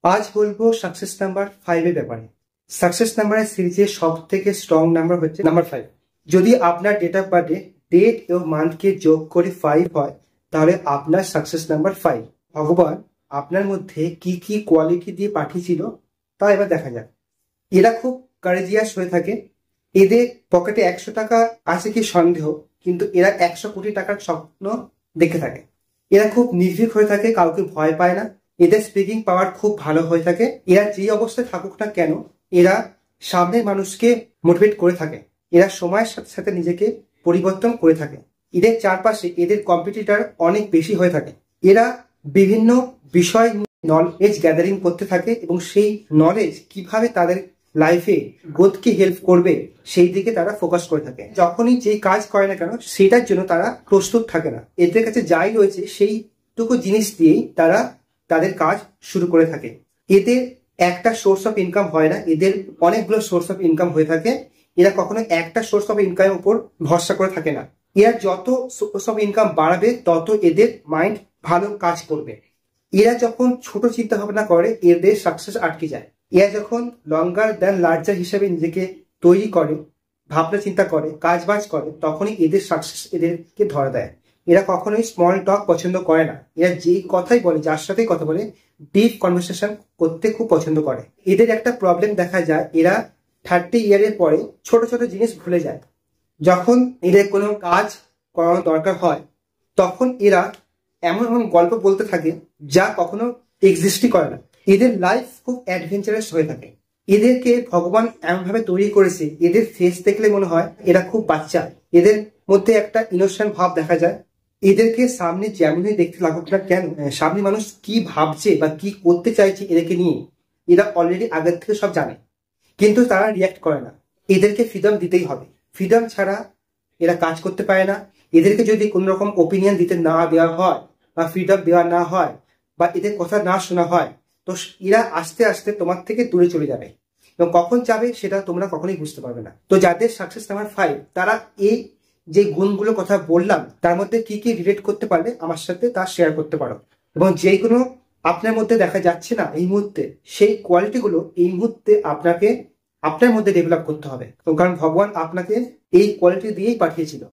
আজ বলবো success number 5 এর ব্যাপারে। সাকসেস নাম্বারের সিরিজের সব থেকে স্ট্রং নাম্বার হচ্ছে নাম্বার 5। যদি আপনার ডেট অফ বার্থে ডেট এবং মান্থকে যোগ করে 5 হয়, তাহলে আপনার সাকসেস নাম্বার 5। ভগবান আপনার মধ্যে কি কি কোয়ালিটি দিয়ে পাঠিয়েছিল তা এবার দেখা যাক। এরা খুব কারেজিয়াস হয়ে থাকে। এদের পকেটে 100 টাকা আছে কি সন্দেহ, কিন্তু এরা 100 কোটি টাকার স্বপ্ন দেখে থাকে। এরা খুব নির্ভীক হয়ে থাকে, কাউকে ভয় পায় না। এদের স্পিকিং পাওয়ার খুব ভালো হয়ে থাকে। এরা যে অবস্থায় থাকুক না কেন, এরা সামনের মানুষকে মোটিভেট করে থাকে। এরা সময়ের সাথে সাথে নিজেকে পরিবর্তন করে থাকে। এদের চারপাশে এদের কম্পিটিটর অনেক বেশি হয়ে থাকে। এরা বিভিন্ন বিষয় নলেজ গ্যাদারিং করতে থাকে এবং সেই নলেজ কিভাবে তাদের লাইফে গ্রোথকে হেল্প করবে সেই দিকে তারা ফোকাস করে থাকে। যখনই যে কাজ করে না কেন সেটার জন্য তারা প্রস্তুত থাকে না। এদের কাছে যাই রয়েছে সেইটুকু জিনিস দিয়েই তারা তাদের কাজ শুরু করে থাকে। এদের একটা সোর্স অফ ইনকাম হয় না, এদের অনেকগুলো সোর্স অফ ইনকাম হয়ে থাকে। এরা কখনো একটা সোর্স অফ ইনকামের উপর ভরসা করে থাকে না। এরা যত সোর্স অফ ইনকাম বাড়াবে তত এদের মাইন্ড ভালো কাজ করবে। এরা যখন ছোট চিন্তা ভাবনা করে এদের সাকসেস আটকে যায়। এরা যখন লঙ্গার দ্যান লার্জার হিসেবে নিজেকে তৈরি করে, ভাবনা চিন্তা করে, কাজ বাজ করে, তখনই এদের সাকসেস এদেরকে ধরা দেয়। এরা কখনোই স্মল টক পছন্দ করে না। এরা যেই কথাই বলে, যার সাথেই কথা বলে, ডিপ কনভারসেশন করতে খুব পছন্দ করে। এদের একটা প্রবলেম দেখা যায়, এরা 30 ইয়ারের পরে ছোট ছোট জিনিস ভুলে যায়। যখন এদের কোনো কাজ করানোর দরকার হয় তখন এরা এমন এমন গল্প বলতে থাকে যা কখনো এক্সিস্টই করে না। এদের লাইফ খুব অ্যাডভেঞ্চারাস হয়ে থাকে। এদেরকে ভগবান এমনভাবে তৈরি করেছে, এদের ফেস দেখলে মনে হয় এরা খুব বাচ্চা। এদের মধ্যে একটা ইনোসেন্ট ভাব দেখা যায়। এদেরকে সামনে যেমনই দেখতে লাগুক না কেন, সামনে মানুষ কি ভাবছে বা কি করতে চাইছে এদেরকে নিয়ে, এরা অলরেডি আগের থেকে সব জানে, কিন্তু তারা রিয়াক্ট করে না। এদেরকে ফ্রিডম দিতেই হবে। ফ্রিডম ছাড়া এরা কাজ করতে পারে না। এদেরকে যদি কোন রকম ওপিনিয়ন দিতে না দেওয়া হয় বা ফ্রিডম দেওয়া না হয় বা এদের কথা না শোনা হয়, তো এরা আস্তে আস্তে তোমার থেকে দূরে চলে যাবে এবং কখন যাবে সেটা তোমরা কখনোই বুঝতে পারবে না। তো যাদের সাকসেস নাম্বার 5, তারা এই যে গুণগুলো কথা বললাম তার মধ্যে কি কি রিলেট করতে পারবে আমার সাথে তা শেয়ার করতে পারো। এবং যেগুলো আপনার মধ্যে দেখা যাচ্ছে না এই মুহূর্তে, সেই কোয়ালিটিগুলো এই মুহূর্তে আপনাকে আপনার মধ্যে ডেভেলপ করতে হবে, কারণ ভগবান আপনাকে এই কোয়ালিটি দিয়েই পাঠিয়েছিল।